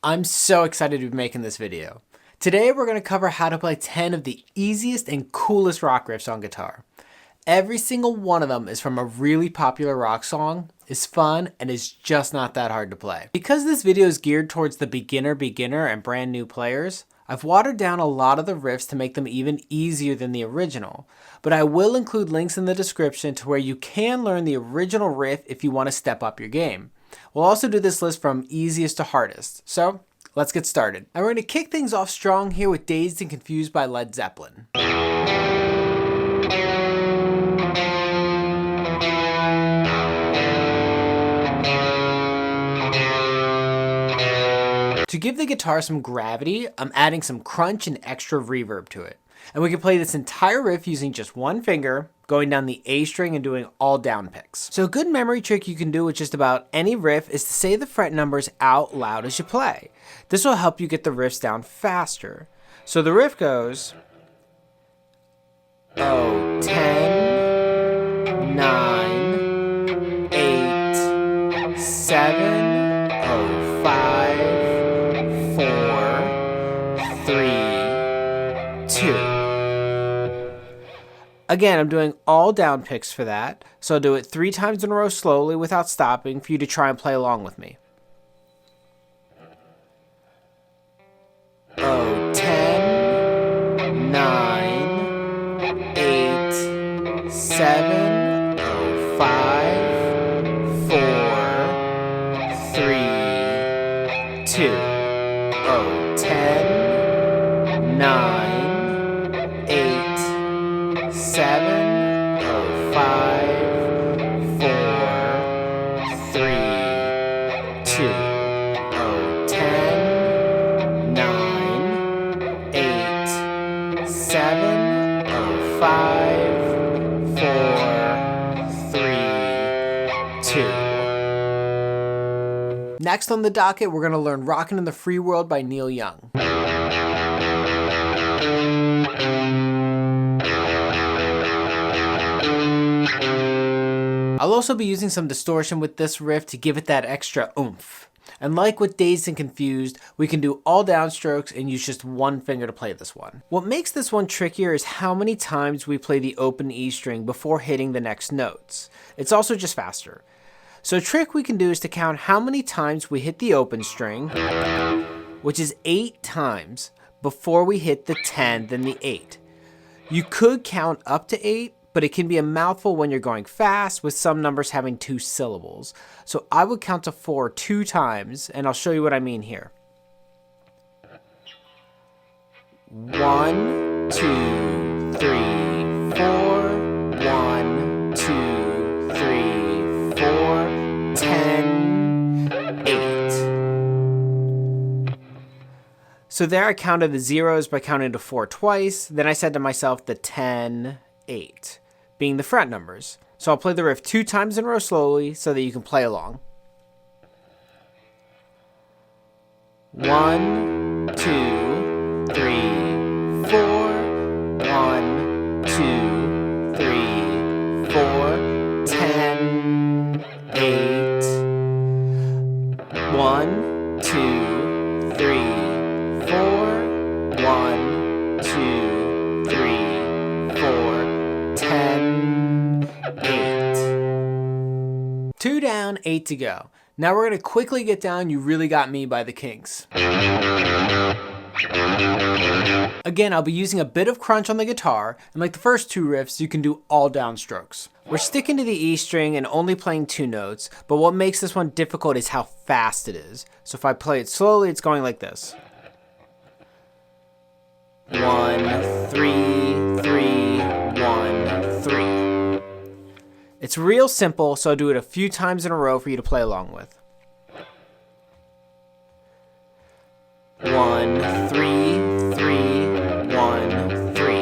I'm so excited to be making this video. Today we're going to cover how to play 10 of the easiest and coolest rock riffs on guitar. Every single one of them is from a really popular rock song, is fun, and is just not that hard to play. Because this video is geared towards the beginner and brand new players, I've watered down a lot of the riffs to make them even easier than the original, but I will include links in the description to where you can learn the original riff if you want to step up your game. We'll also do this list from easiest to hardest, so let's get started. And we're going to kick things off strong here with Dazed and Confused by Led Zeppelin. To give the guitar some gravity, I'm adding some crunch and extra reverb to it. And we can play this entire riff using just one finger, going down the A string and doing all down picks. So a good memory trick you can do with just about any riff is to say the fret numbers out loud as you play. This will help you get the riffs down faster. So the riff goes 0, 10, 9, 8, 7, 0, 5, 4, 3, 2. Again, I'm doing all down picks for that, so I'll do it 3 times in a row slowly without stopping for you to try and play along with me. 0, 10, 9, 8, 7, 0, 5, 4, 3, 2. 0, 10, 9, 8, 7, 0, 5, 4, 3, 2. 0, 10, 9, 8, 7, 0, 5, 4, 3, 2. Next on the docket, we're going to learn Rockin' in the Free World by Neil Young. I'll also be using some distortion with this riff to give it that extra oomph. And like with Dazed and Confused, we can do all downstrokes and use just one finger to play this one. What makes this one trickier is how many times we play the open E string before hitting the next notes. It's also just faster. So a trick we can do is to count how many times we hit the open string, which is 8 times, before we hit the 10, then the 8. You could count up to 8, but it can be a mouthful when you're going fast, with some numbers having 2 syllables. So I would count to 4 2 times, and I'll show you what I mean here. 1, 2, 3, 4. 1, 2, 3, 4. 10, 8. So there I counted the zeros by counting to 4 twice. Then I said to myself the 10, 8, being the fret numbers. So I'll play the riff 2 times in a row slowly so that you can play along. 1, 2, 3, 4. 1, 2, 3, 4. 10, 8. 1, 2, 3, 4. 1, 2, 3, 4. 10, 8. 2 down, 8 to go. Now we're going to quickly get down You Really Got Me by the Kinks. Again, I'll be using a bit of crunch on the guitar, and like the first 2 riffs, you can do all downstrokes. We're sticking to the E string and only playing 2 notes, but what makes this one difficult is how fast it is. So if I play it slowly, it's going like this. 1, 3, 3, 1, 3. It's real simple, so I'll do it a few times in a row for you to play along with. 1, 3, 3, 1, 3.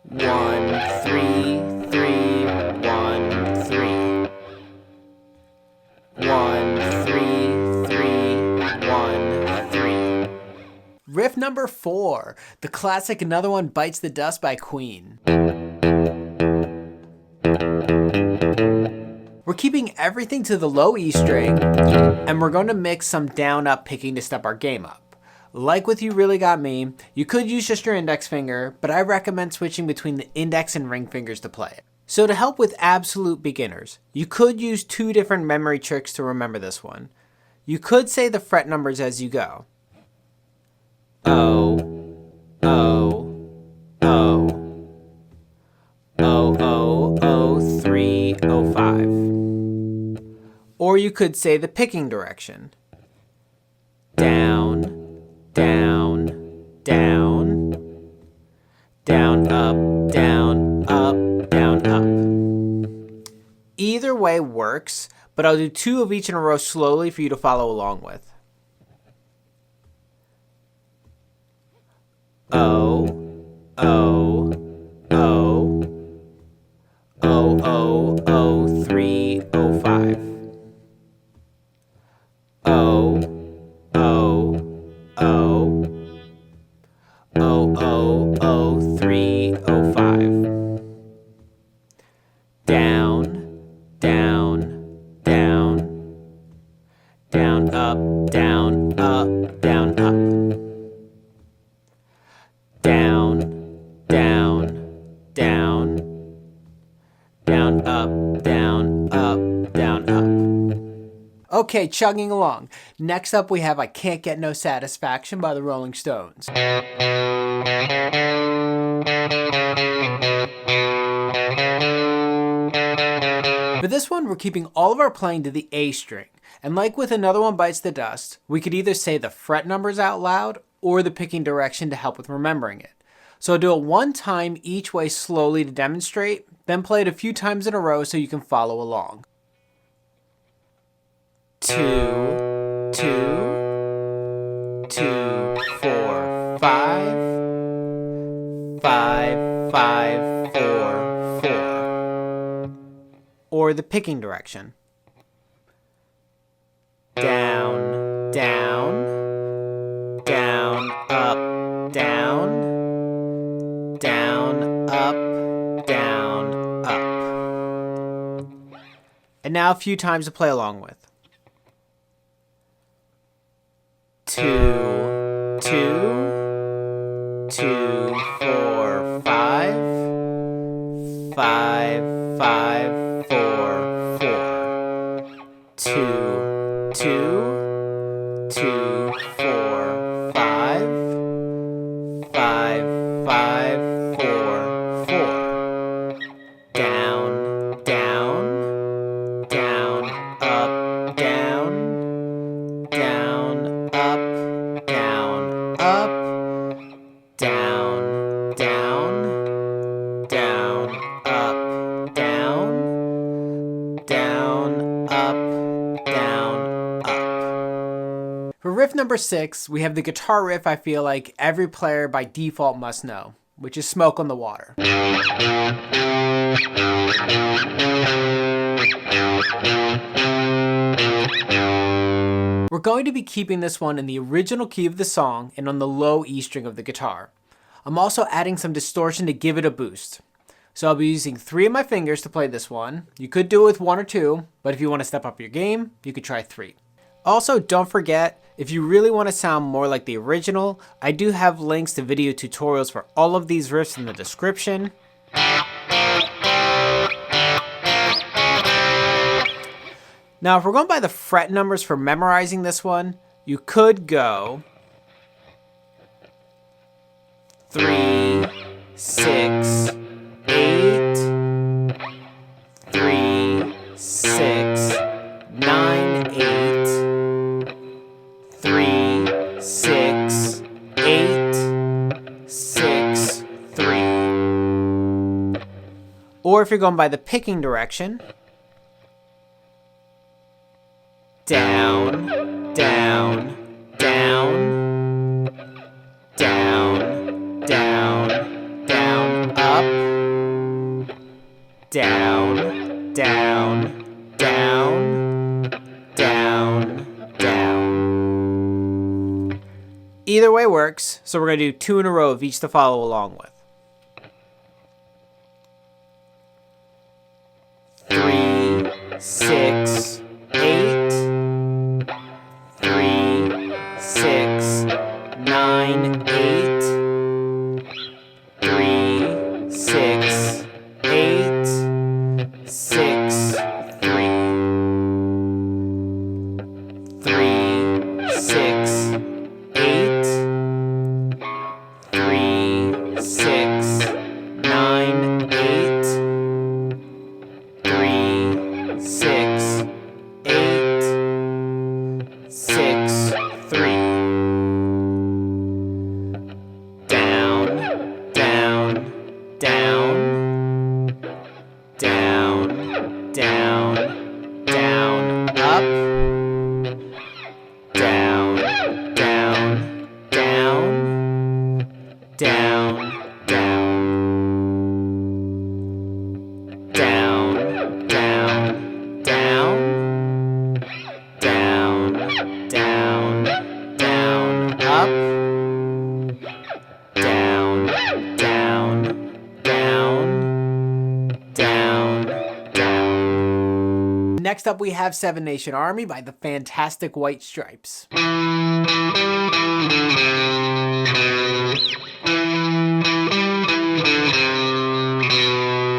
1, 3, 3, 1, 3. 1, 3, 3, 1, 3. Riff number 4, the classic Another One Bites the Dust by Queen. We're keeping everything to the low E string, and we're going to mix some down-up picking to step our game up. Like with You Really Got Me, you could use just your index finger, but I recommend switching between the index and ring fingers to play it. So to help with absolute beginners, you could use 2 different memory tricks to remember this one. You could say the fret numbers as you go. O, O, O, O, O, 3, O, 5. Or you could say the picking direction. Down, down, down, down, up, down, up, down, up. Either way works, but I'll do 2 of each in a row slowly for you to follow along with. O, O, O, O, O, O, 3, O, 5. O, O, O, O, O, O, 3, O, 5. Down, down, down, down, up, down, up, down, up. Down, down, down, down, up, down, up, down, up. Okay, chugging along. Next up we have I Can't Get No Satisfaction by the Rolling Stones. For this one, we're keeping all of our playing to the A string. And like with Another One Bites the Dust, we could either say the fret numbers out loud or the picking direction to help with remembering it. So I'll do it 1 time each way slowly to demonstrate, then play it a few times in a row so you can follow along. 2, 2, 2, 4, 5, 5, 5, 4, 4. Or the picking direction. Down, down, down, up, down, down, up, down, up. And now a few times to play along with. 2, 2, 2, 4, 5, 5, 5, 4, 4. 2, 2, 2, 4, 5, 5, 5, 4, 4. Down, down, down, up, down, down, up, down, up, down, down, down, up, down, down, up, down, up. For riff number 6, we have the guitar riff I feel like every player by default must know, which is Smoke on the Water. We're going to be keeping this one in the original key of the song and on the low E string of the guitar. I'm also adding some distortion to give it a boost. So I'll be using 3 of my fingers to play this one. You could do it with 1 or 2, but if you want to step up your game, you could try 3. Also, don't forget, if you really want to sound more like the original, I do have links to video tutorials for all of these riffs in the description. Now, if we're going by the fret numbers for memorizing this one, you could go 3, 6, 8, 3, 6, 9, 8, 3, 6, 8, 6, 3. Or if you're going by the picking direction, down, down, down, down, down, down, up, down, down, down, down, down. Either way works, so we're going to do 2 in a row of each to follow along with. 3, 6, 6, 9, 8, 3, 6, 8, 6, 3, 3, 6, 8, 3, 6, 9, 8, 3, 6, 8, 6, 3. Down, down, down, down, down, down, up, down, down, down, down, down, down, down, down, down, down, down, up, down, down, down, down, down. Next up, we have Seven Nation Army by the Fantastic White Stripes.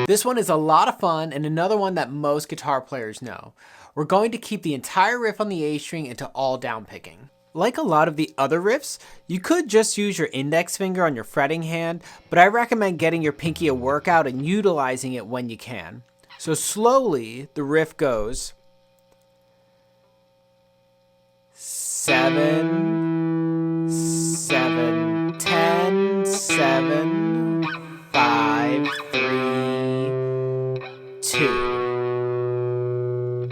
This one is a lot of fun and another one that most guitar players know. We're going to keep the entire riff on the A string into all down picking. Like a lot of the other riffs, you could just use your index finger on your fretting hand, but I recommend getting your pinky a workout and utilizing it when you can. So slowly, the riff goes 7, 7, 10, 7, 5, 3, 2.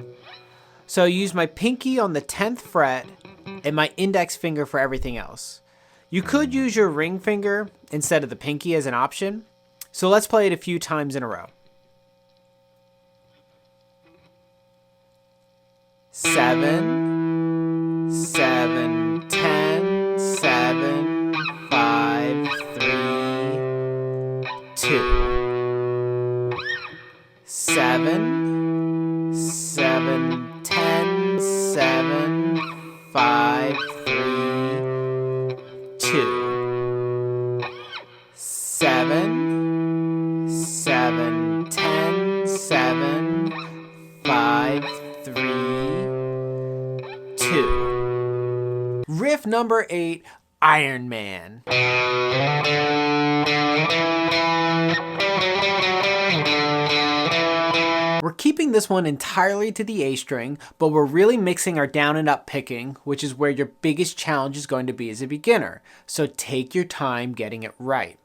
So I use my pinky on the 10th fret and my index finger for everything else. You could use your ring finger instead of the pinky as an option. So let's play it a few times in a row. 7, 7, 10, 7, 5, 3, 2. 7, 7, 10, 7, 5, 3, 2. 7, 7, 10, 7, 5, 3, 2. Riff number 8, Iron Man. We're keeping this one entirely to the A string, but we're really mixing our down and up picking, which is where your biggest challenge is going to be as a beginner. So take your time getting it right.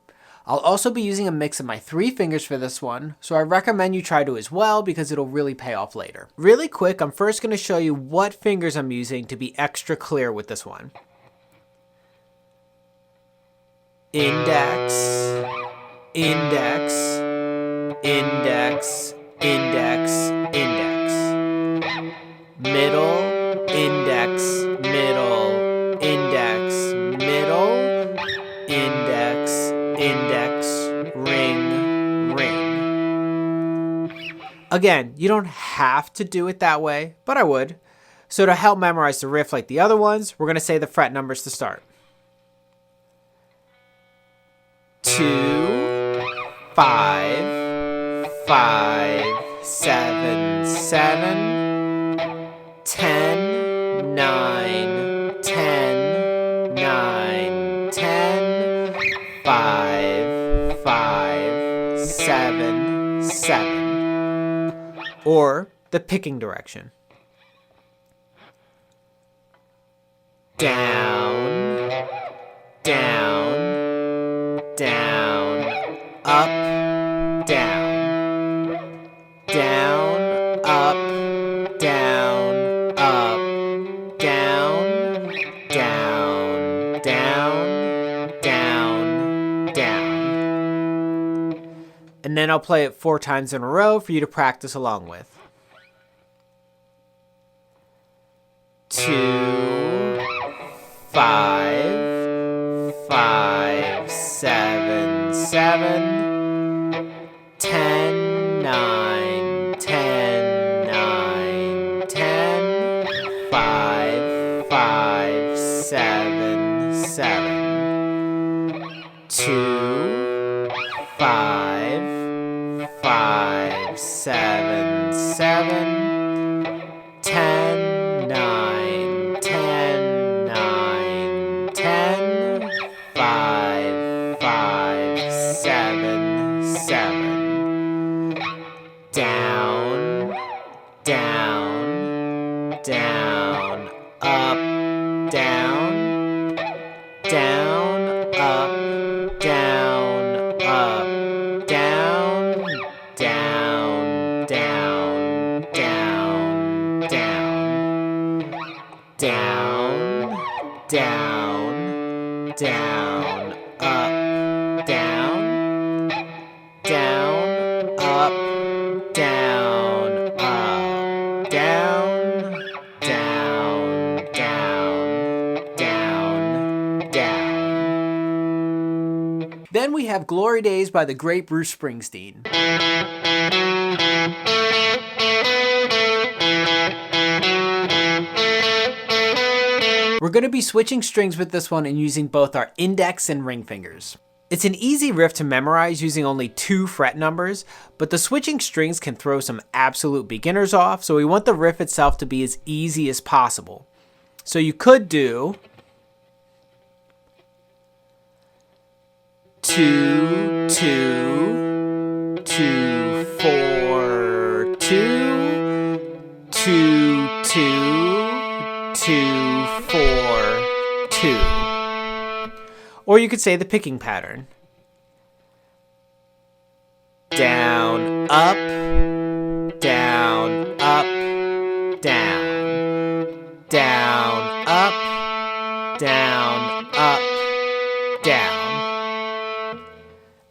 I'll also be using a mix of my 3 fingers for this one, so I recommend you try to as well because it'll really pay off later. Really quick, I'm first going to show you what fingers I'm using to be extra clear with this one. Index, index, index, index, index. Middle, index, middle, index, middle, index, index, ring, ring. Again, you don't have to do it that way, but I would. So to help memorize the riff like the other ones, we're going to say the fret numbers to start. 2, 5, 5, 7, 7, 10, 9, 10, 9, 10, 5, 5, 7, 7. Or the picking direction. Down, down, down, up, down, down, up, down, up, down, down, down, down, down. And then I'll play it 4 times in a row for you to practice along with. 2, 5, 5, 7, 7, 10, 9, 10, 9, 10, 5, 5, 7, 7. 2, 5, 5, 7, 7. 10, 9, 10, 9, 10. 5, 5, 7, 7. Down, down, down, up, down, down, up, down, up, down, down, down, down, down, down, down, down, up, down, down, up, down, up, down, down, down, down, down. Then we have Glory Days by the great Bruce Springsteen. We're going to be switching strings with this one and using both our index and ring fingers. It's an easy riff to memorize using only 2 fret numbers, but the switching strings can throw some absolute beginners off, so we want the riff itself to be as easy as possible. So you could do 2, 2, 2, 4, 2, 2, 2, 2, 4, 2. Or you could say the picking pattern. Down, up, down, up, down, down, up, down, up, down.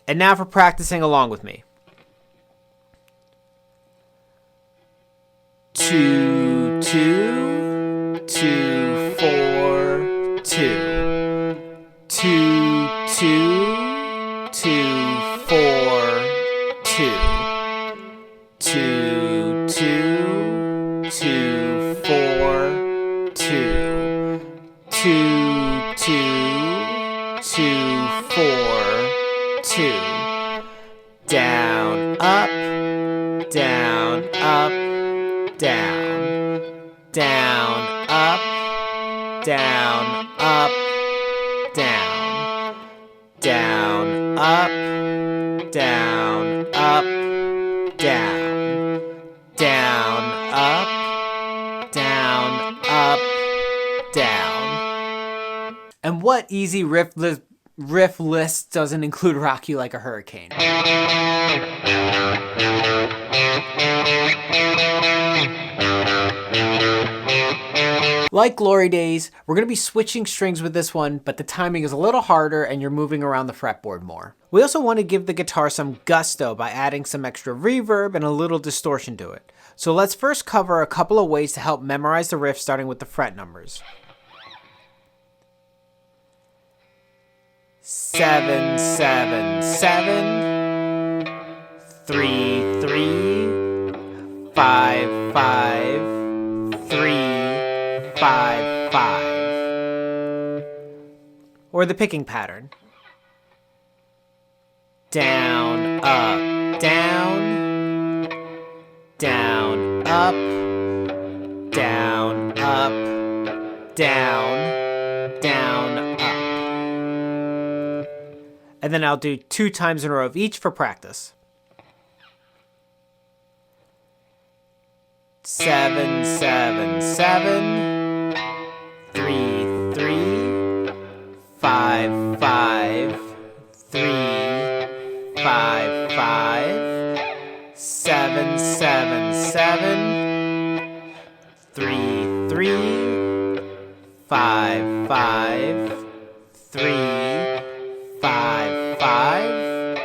And now for practicing along with me. 2, 2, 2, 4, 2. 2, 2, 2, 4, 2. 2, 2, 2, 4, 2. 2, 2, 2, 4, 2. Down, up, down, up, down, down, up, down, up, down, down, up, down, up, down, down, up, down, up, down. And what easy riff list doesn't include Rock You Like a Hurricane? Like Glory Days, we're going to be switching strings with this one, but the timing is a little harder and you're moving around the fretboard more. We also want to give the guitar some gusto by adding some extra reverb and a little distortion to it. So let's first cover a couple of ways to help memorize the riff, starting with the fret numbers. 7, 7, 7, 3, 3, 5, 5, 3, 5, 5. Or the picking pattern. Down, up, down, down, up, down, up, down, down, up. And then I'll do 2 times in a row of each for practice. 7, 7, 7, 3, 3, 5, 5, 3, 5, 5, 7, 7, 7, 3, 3, 5, 5, 3, 5, 5,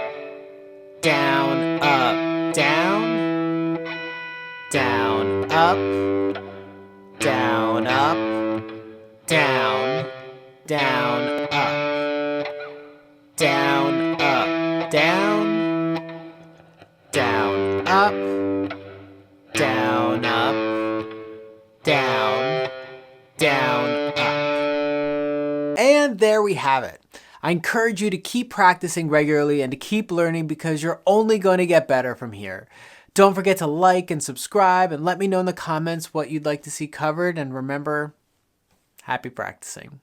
down, up, down, down, up, down, up, down, down, up, down, up, down, down, up, down, up, down, down, up. And there we have it. I encourage you to keep practicing regularly and to keep learning because you're only going to get better from here. Don't forget to like and subscribe and let me know in the comments what you'd like to see covered. And remember, happy practicing.